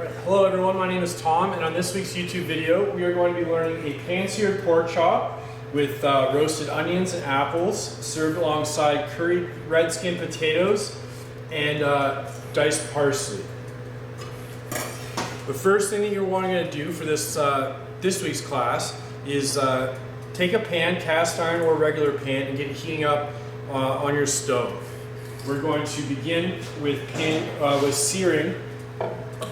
Right. Hello everyone, my name is Tom, and on this week's YouTube video we are going to be learning a pan-seared pork chop with roasted onions and apples served alongside curried red skin potatoes and diced parsley. The first thing that you're wanting to do for this week's class is take a pan, cast iron or regular pan, and get it heating up on your stove. We're going to begin with searing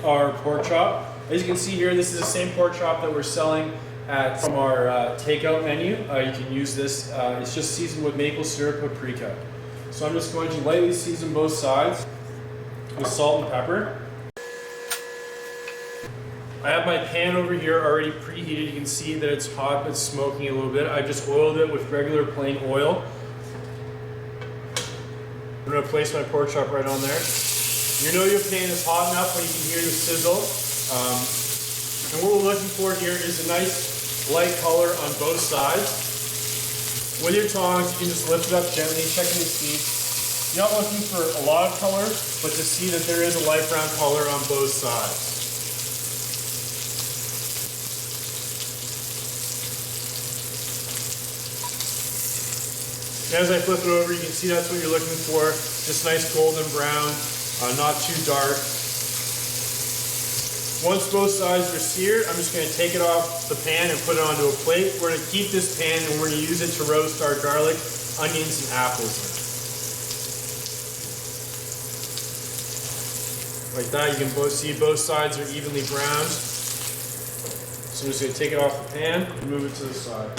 our pork chop. As you can see here, this is the same pork chop that we're selling from our takeout menu. You can use this. It's just seasoned with maple syrup paprika. So I'm just going to lightly season both sides with salt and pepper. I have my pan over here already preheated. You can see that it's hot, but it's smoking a little bit. I just oiled it with regular plain oil. I'm going to place my pork chop right on there. You know your pan is hot enough when you can hear the sizzle. And what we're looking for here is a nice light color on both sides. With your tongs, you can just lift it up gently, checking the seeds. You're not looking for a lot of color, but to see that there is a light brown color on both sides. As I flip it over, you can see that's what you're looking for. Just nice golden brown, not too dark. Once both sides are seared, I'm just going to take it off the pan and put it onto a plate. We're going to keep this pan and we're going to use it to roast our garlic, onions, and apples in. Like that, you can see both sides are evenly browned. So I'm just going to take it off the pan and move it to the side.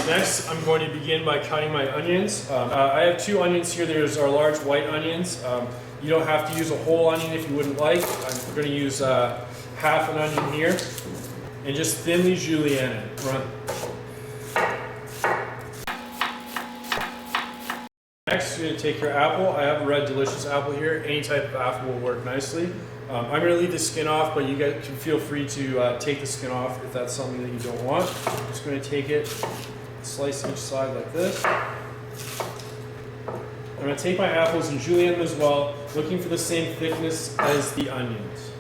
Next, I'm going to begin by cutting my onions. I have two onions here. There's our large white onions. You don't have to use a whole onion if you wouldn't like. I'm going to use half an onion here and just thinly julienne it. Next, you're going to take your apple. I have a red delicious apple here. Any type of apple will work nicely. I'm going to leave the skin off, but you guys can feel free to take the skin off if that's something that you don't want. I'm just going to take it, slice each side like this. I'm going to take my apples and julienne them as well, looking for the same thickness as the onions.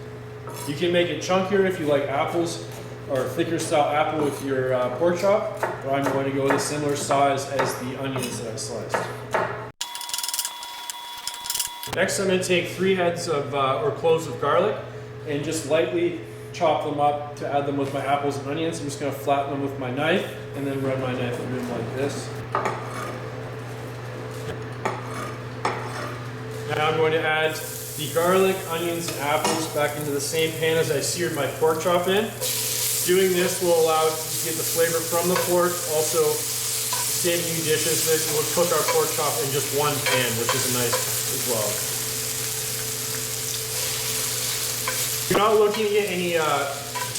You can make it chunkier if you like apples, or thicker style apple with your pork chop, but I'm going to go with a similar size as the onions that I sliced. Next, I'm going to take 3 heads of or cloves of garlic and just lightly chop them up to add them with my apples and onions. I'm just going to flatten them with my knife and then run my knife through them like this. Now I'm going to add the garlic, onions, and apples back into the same pan as I seared my pork chop in. Doing this will allow us to get the flavor from the pork, also saving you dishes that will cook our pork chop in just one pan, which is nice as well. You're not looking to get any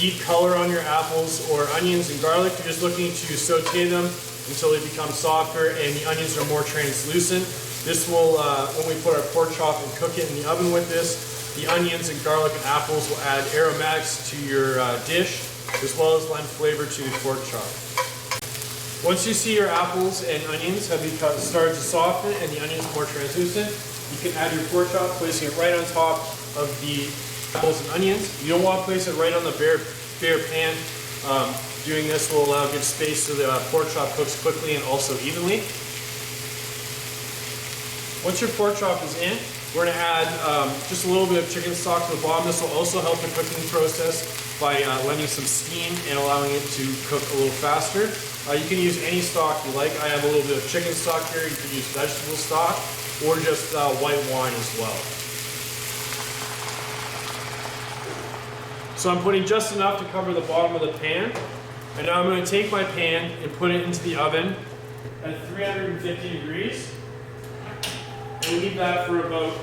deep color on your apples or onions and garlic. You're just looking to saute them until they become softer and the onions are more translucent. This will, when we put our pork chop and cook it in the oven with this, the onions and garlic and apples will add aromatics to your dish, as well as lend flavor to the pork chop. Once you see your apples and onions have started to soften and the onions more translucent, you can add your pork chop, placing it right on top of the apples and onions. You don't want to place it right on the bare pan. Doing this will allow good space so the pork chop cooks quickly and also evenly. Once your pork chop is in, we're going to add just a little bit of chicken stock to the bottom. This will also help the cooking process by lending some steam and allowing it to cook a little faster. You can use any stock you like. I have a little bit of chicken stock here. You can use vegetable stock or just white wine as well. So I'm putting just enough to cover the bottom of the pan. And now I'm going to take my pan and put it into the oven at 350 degrees. And leave that for about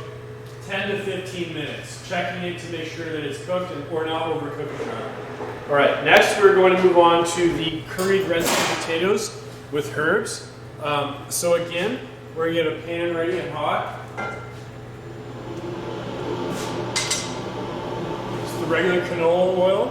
10 to 15 minutes, checking it to make sure that it's cooked or not overcooked enough. All right, next we're going to move on to the curried red skin potatoes with herbs. So again, we're going to get a pan ready and hot. Just the regular canola oil.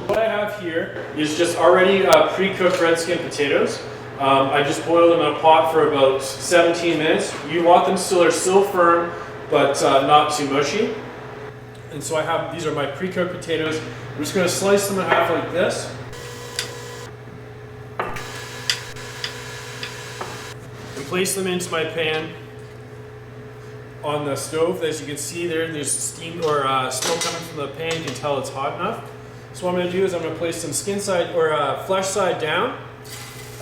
What I have here is just already pre-cooked red skin potatoes. I just boiled them in a pot for about 17 minutes. You want them so they're still firm, but not too mushy. And so I have, these are my pre-cooked potatoes. I'm just going to slice them in half like this. And place them into my pan on the stove. As you can see there's steam or smoke coming from the pan. You can tell it's hot enough. So what I'm going to do is I'm going to place some skin side or flesh side down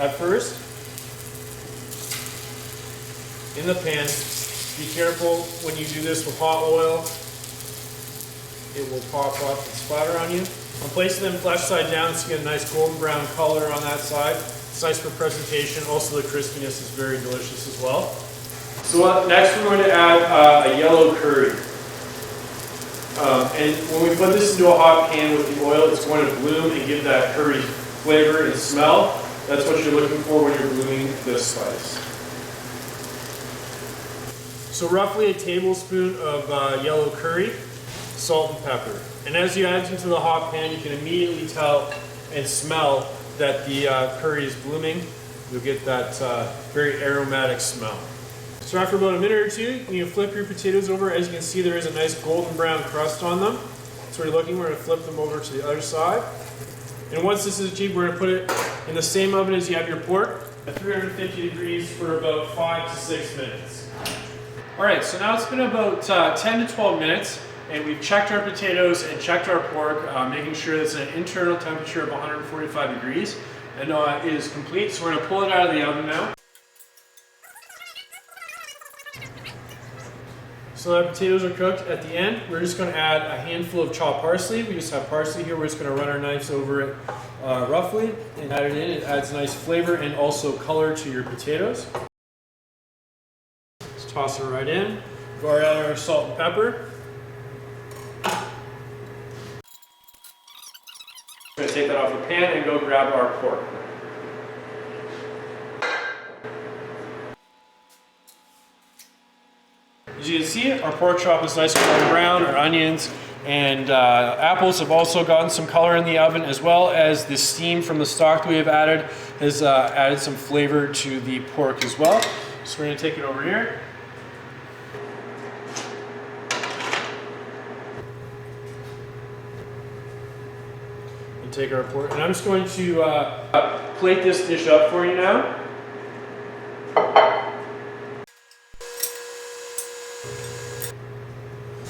at first in the pan. Be careful when you do this with hot oil. It will pop up and splatter on you. I'm placing them flesh side down so you get a nice golden brown color on that side. It's nice for presentation. Also the crispiness is very delicious as well. So next we're going to add a yellow curry. And when we put this into a hot pan with the oil, it's going to bloom and give that curry flavor and smell. That's what you're looking for when you're blooming this spice. So roughly a tablespoon of yellow curry, salt and pepper. And as you add it into the hot pan, you can immediately tell and smell that the curry is blooming. You'll get that very aromatic smell. So after about a minute or two, you can flip your potatoes over. As you can see, there is a nice golden brown crust on them. That's what you're looking. We're going to flip them over to the other side. And once this is achieved, we're going to put it in the same oven as you have your pork at 350 degrees for about 5 to 6 minutes. Alright, so now it's been about 10 to 12 minutes, and we've checked our potatoes and checked our pork, making sure it's at an internal temperature of 145 degrees, and it is complete. So we're going to pull it out of the oven now. So our potatoes are cooked. At the end, we're just going to add a handful of chopped parsley. We just have parsley here. We're just going to run our knives over it roughly and add it in. It adds nice flavor and also color to your potatoes. Let's toss it right in. Go add our salt and pepper. We're going to take that off the pan and go grab our pork. As you can see, our pork chop is nice and golden brown. Our onions and apples have also gotten some color in the oven, as well as the steam from the stock that we have added has added some flavor to the pork as well. So we're going to take it over here. And take our pork. And I'm just going to plate this dish up for you now.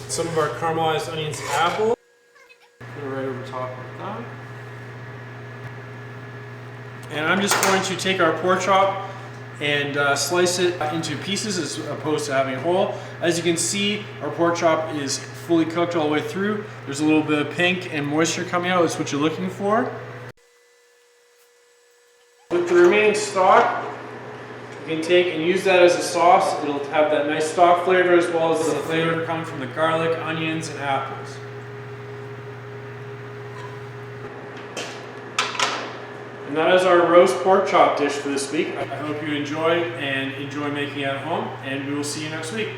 Some of our caramelized onions and apple. Put it right over top like that. And I'm just going to take our pork chop and slice it into pieces as opposed to having it whole. As you can see, our pork chop is fully cooked all the way through. There's a little bit of pink and moisture coming out. That's what you're looking for. With the remaining stock, you can take and use that as a sauce. It'll have that nice stock flavor as well as the flavor coming from the garlic, onions, and apples. And that is our roast pork chop dish for this week. I hope you enjoy making it at home, and we will see you next week.